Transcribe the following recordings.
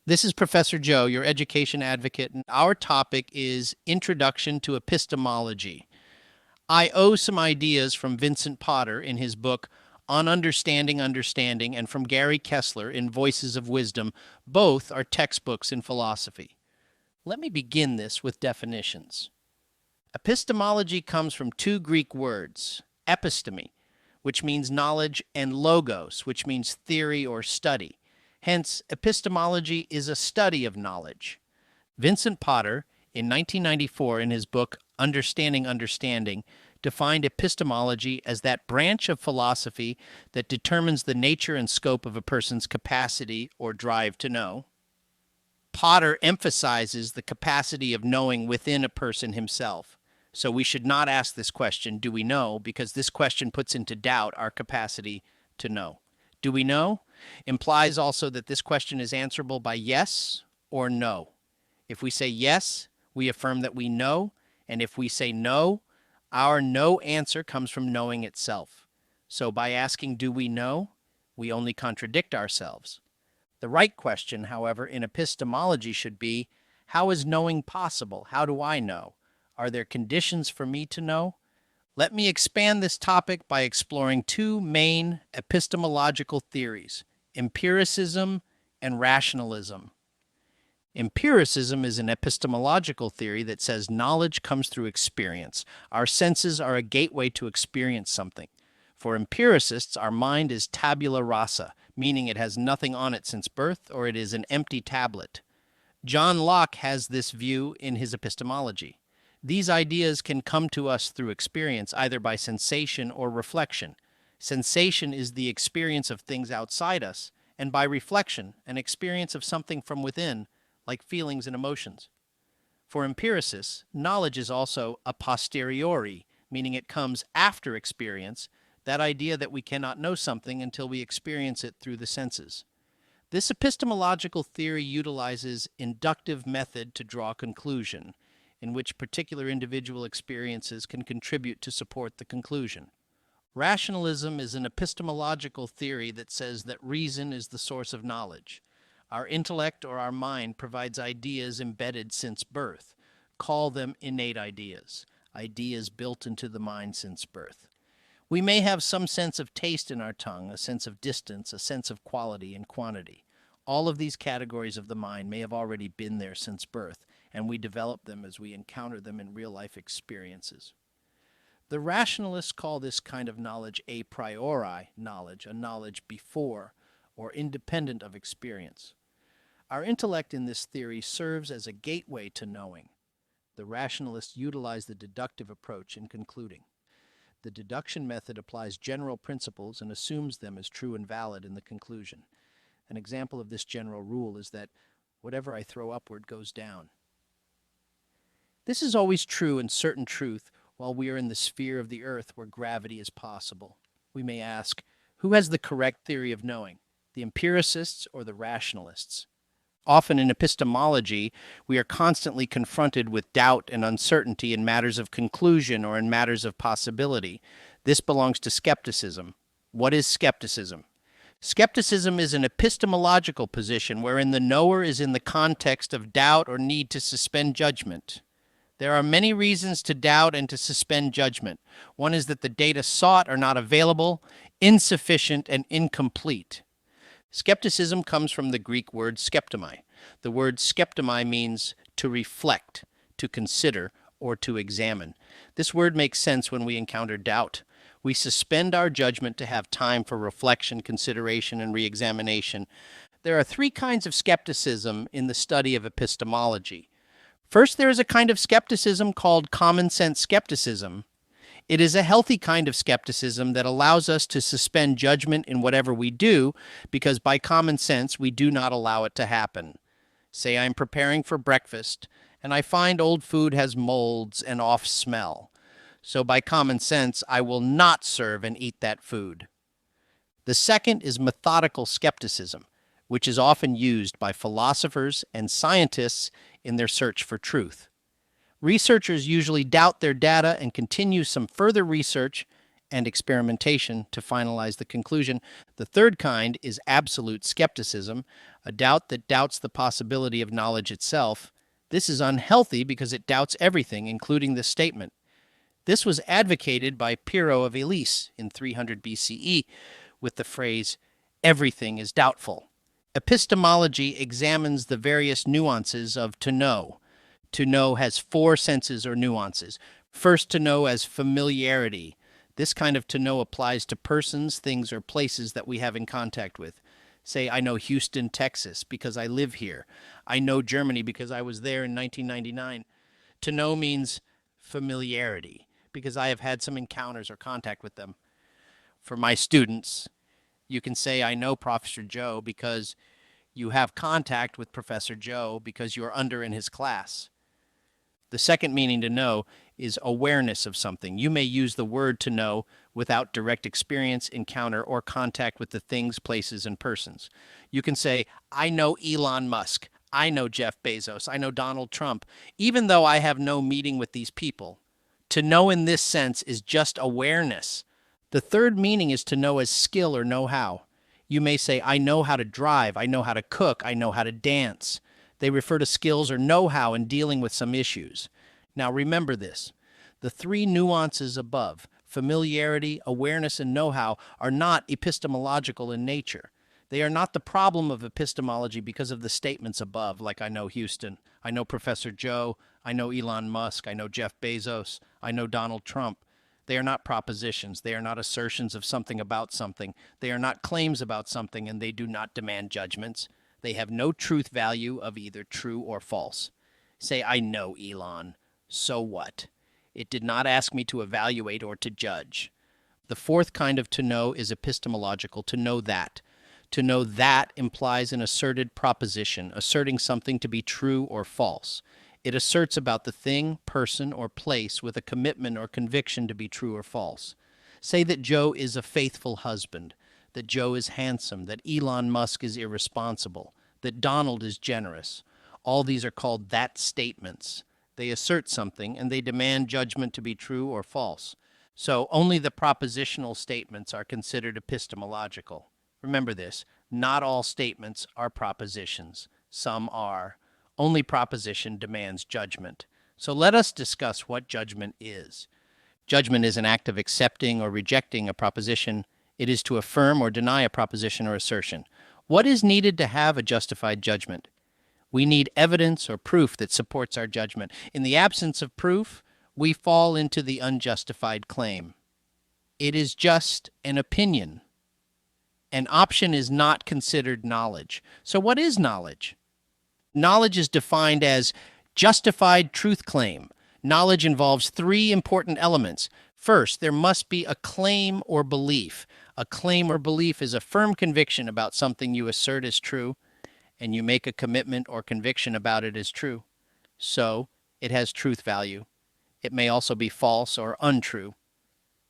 This is Professor Joe, your education advocate, and our topic is Introduction to Epistemology. I owe some ideas from Vincent Potter in his book On Understanding Understanding and from Gary Kessler in Voices of Wisdom. Both are textbooks in philosophy. Let me begin this with definitions. Epistemology comes from two Greek words, episteme, which means knowledge, and logos, which means theory or study. Hence, epistemology is a study of knowledge. Vincent Potter, in 1994, in his book Understanding Understanding, defined epistemology as that branch of philosophy that determines the nature and scope of a person's capacity or drive to know. Potter emphasizes the capacity of knowing within a person himself. So we should not ask this question, do we know? Because this question puts into doubt our capacity to know. Do we know? Implies also that this question is answerable by yes or no. If we say yes, we affirm that we know, and if we say no, our no answer comes from knowing itself. So by asking do we know, we only contradict ourselves. The right question, however, in epistemology should be, how is knowing possible? How do I know? Are there conditions for me to know? Let me expand this topic by exploring two main epistemological theories, empiricism and rationalism. Empiricism is an epistemological theory that says knowledge comes through experience. Our senses are a gateway to experience something. For empiricists, our mind is tabula rasa, meaning it has nothing on it since birth, or it is an empty tablet. John Locke has this view in his epistemology. These ideas can come to us through experience, either by sensation or reflection. Sensation is the experience of things outside us, and by reflection, an experience of something from within, like feelings and emotions. For empiricists, knowledge is also a posteriori, meaning it comes after experience, that idea that we cannot know something until we experience it through the senses. This epistemological theory utilizes inductive method to draw a conclusion, in which particular individual experiences can contribute to support the conclusion. Rationalism is an epistemological theory that says that reason is the source of knowledge. Our intellect or our mind provides ideas embedded since birth. Call them innate ideas, ideas built into the mind since birth. We may have some sense of taste in our tongue, a sense of distance, a sense of quality and quantity. All of these categories of the mind may have already been there since birth, and we develop them as we encounter them in real-life experiences. The rationalists call this kind of knowledge a priori knowledge, a knowledge before or independent of experience. Our intellect in this theory serves as a gateway to knowing. The rationalists utilize the deductive approach in concluding. The deduction method applies general principles and assumes them as true and valid in the conclusion. An example of this general rule is that whatever I throw upward goes down. This is always true in certain truth while we are in the sphere of the earth where gravity is possible. We may ask, who has the correct theory of knowing, the empiricists or the rationalists? Often in epistemology, we are constantly confronted with doubt and uncertainty in matters of conclusion or in matters of possibility. This belongs to skepticism. What is skepticism? Skepticism is an epistemological position wherein the knower is in the context of doubt or need to suspend judgment. There are many reasons to doubt and to suspend judgment. One is that the data sought are not available, insufficient, and incomplete. Skepticism comes from the Greek word skeptomai. The word skeptomai means to reflect, to consider, or to examine. This word makes sense when we encounter doubt. We suspend our judgment to have time for reflection, consideration, and re-examination. There are three kinds of skepticism in the study of epistemology. First, there is a kind of skepticism called common sense skepticism. It is a healthy kind of skepticism that allows us to suspend judgment in whatever we do, because by common sense, we do not allow it to happen. Say I'm preparing for breakfast, and I find old food has molds and off smell. So by common sense, I will not serve and eat that food. The second is methodical skepticism, which is often used by philosophers and scientists in their search for truth. Researchers usually doubt their data and continue some further research and experimentation to finalize the conclusion. The third kind is absolute skepticism, a doubt that doubts the possibility of knowledge itself. This is unhealthy because it doubts everything, including this statement. This was advocated by Pyrrho of Eleusis in 300 BCE with the phrase, "everything is doubtful." Epistemology examines the various nuances of to know. To know has four senses or nuances. First, to know as familiarity. This kind of to know applies to persons, things, or places that we have in contact with. Say, I know Houston, Texas, because I live here. I know Germany because I was there in 1999. To know means familiarity, because I have had some encounters or contact with them. For my students, you can say, I know Professor Joe because you have contact with Professor Joe because you're under in his class. The second meaning to know is awareness of something. You may use the word to know without direct experience, encounter, or contact with the things, places, and persons. You can say, I know Elon Musk. I know Jeff Bezos. I know Donald Trump, even though I have no meeting with these people. To know in this sense is just awareness. The third meaning is to know as skill or know-how. You may say, I know how to drive, I know how to cook, I know how to dance. They refer to skills or know-how in dealing with some issues. Now remember this. The three nuances above, familiarity, awareness, and know-how, are not epistemological in nature. They are not the problem of epistemology because of the statements above, like I know Houston, I know Professor Joe, I know Elon Musk, I know Jeff Bezos, I know Donald Trump. They are not propositions. They are not assertions of something about something. They are not claims about something, and they do not demand judgments. They have no truth value of either true or false. Say, I know Elon. So what? It did not ask me to evaluate or to judge. The fourth kind of to know is epistemological, to know that. To know that implies an asserted proposition, asserting something to be true or false. It asserts about the thing, person, or place with a commitment or conviction to be true or false. Say that Joe is a faithful husband, that Joe is handsome, that Elon Musk is irresponsible, that Donald is generous. All these are called that statements. They assert something, and they demand judgment to be true or false. So only the propositional statements are considered epistemological. Remember this, not all statements are propositions. Some are. Only proposition demands judgment. So let us discuss what judgment is. Judgment is an act of accepting or rejecting a proposition. It is to affirm or deny a proposition or assertion. What is needed to have a justified judgment? We need evidence or proof that supports our judgment. In the absence of proof, we fall into the unjustified claim. It is just an opinion. An option is not considered knowledge. So what is knowledge? Knowledge is defined as justified truth claim. Knowledge involves three important elements. First, there must be a claim or belief. A claim or belief is a firm conviction about something you assert as true, and you make a commitment or conviction about it as true. So, it has truth value. It may also be false or untrue.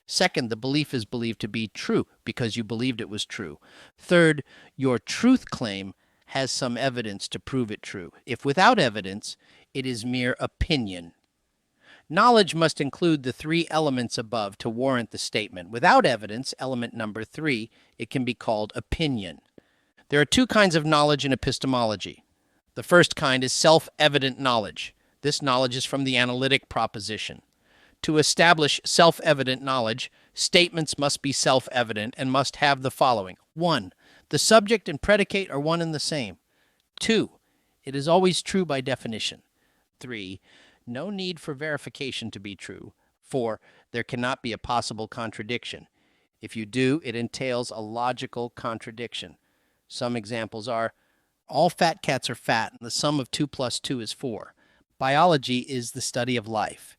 Second, the belief is believed to be true because you believed it was true. Third, your truth claim has some evidence to prove it true. If without evidence, it is mere opinion. Knowledge must include the three elements above to warrant the statement. Without evidence, element number 3, it can be called opinion. There are two kinds of knowledge in epistemology. The first kind is self-evident knowledge. This knowledge is from the analytic proposition. To establish self-evident knowledge, statements must be self-evident and must have the following. 1. The subject and predicate are one and the same. 2. It is always true by definition. 3. No need for verification to be true. 4. There cannot be a possible contradiction. If you do, it entails a logical contradiction. Some examples are, all fat cats are fat, and the sum of 2 plus 2 is 4. Biology is the study of life.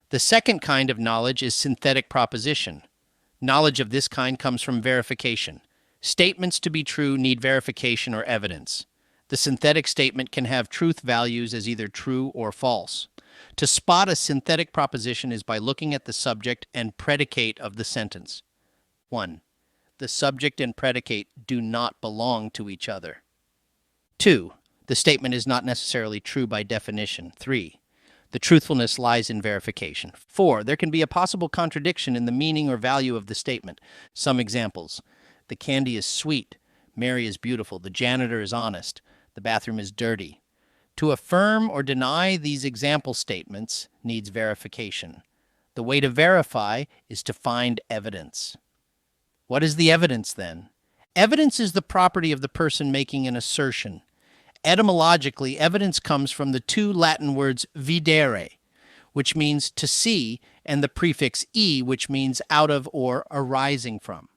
The second kind of knowledge is synthetic proposition. Knowledge of this kind comes from verification. Statements to be true need verification or evidence. The synthetic statement can have truth values as either true or false. To spot a synthetic proposition is by looking at the subject and predicate of the sentence. 1. The subject and predicate do not belong to each other. 2. The statement is not necessarily true by definition. 3. The truthfulness lies in verification. 4. There can be a possible contradiction in the meaning or value of the statement. Some examples. The candy is sweet. Mary is beautiful. The janitor is honest. The bathroom is dirty. To affirm or deny these example statements needs verification. The way to verify is to find evidence. What is the evidence then? Evidence is the property of the person making an assertion. Etymologically, evidence comes from the two Latin words videre, which means to see, and the prefix e, which means out of or arising from.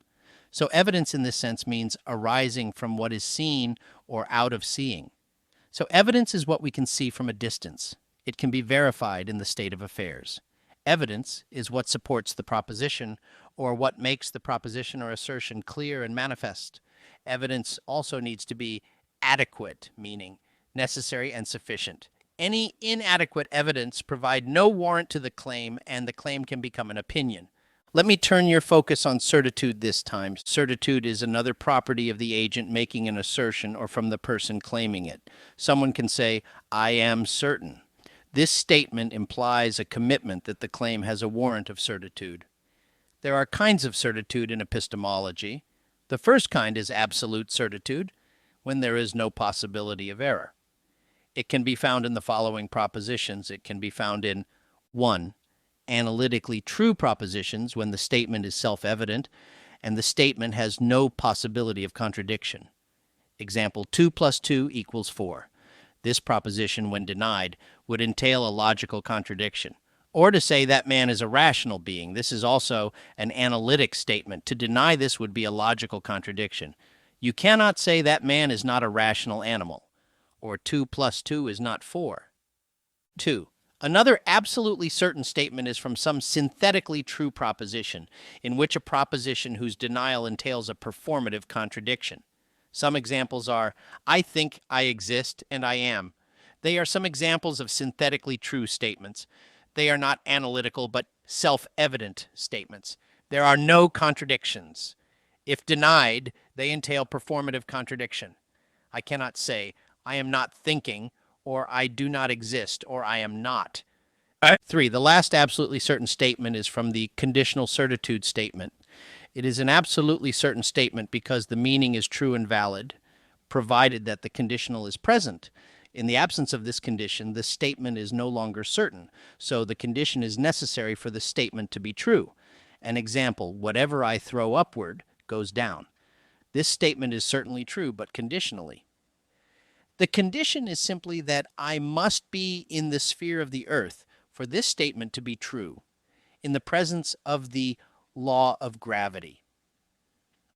So evidence in this sense means arising from what is seen or out of seeing. So evidence is what we can see from a distance. It can be verified in the state of affairs. Evidence is what supports the proposition or what makes the proposition or assertion clear and manifest. Evidence also needs to be adequate, meaning necessary and sufficient. Any inadequate evidence provide no warrant to the claim, and the claim can become an opinion. Let me turn your focus on certitude this time. Certitude is another property of the agent making an assertion or from the person claiming it. Someone can say, "I am certain." This statement implies a commitment that the claim has a warrant of certitude. There are kinds of certitude in epistemology. The first kind is absolute certitude, when there is no possibility of error. It can be found in the following propositions. It can be found in 1. Analytically true propositions when the statement is self-evident and the statement has no possibility of contradiction. Example, 2 plus 2 equals 4. This proposition, when denied, would entail a logical contradiction. Or to say that man is a rational being. This is also an analytic statement. To deny this would be a logical contradiction. You cannot say that man is not a rational animal, or 2 plus 2 is not 4. 2. Another absolutely certain statement is from some synthetically true proposition, in which a proposition whose denial entails a performative contradiction. Some examples are, "I think I exist and I am." They are some examples of synthetically true statements. They are not analytical but self-evident statements. There are no contradictions. If denied, they entail performative contradiction. I cannot say, "I am not thinking," or "I do not exist," or "I am not." 3. The last absolutely certain statement is from the conditional certitude statement. It is an absolutely certain statement because the meaning is true and valid, provided that the conditional is present. In the absence of this condition, the statement is no longer certain, so the condition is necessary for the statement to be true. An example, "Whatever I throw upward goes down." This statement is certainly true, but conditionally. The condition is simply that I must be in the sphere of the earth for this statement to be true, in the presence of the law of gravity.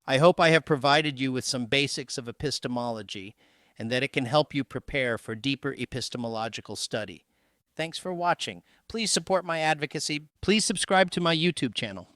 I hope I have provided you with some basics of epistemology and that it can help you prepare for deeper epistemological study. Thanks for watching. Please support my advocacy. Please subscribe to my YouTube channel.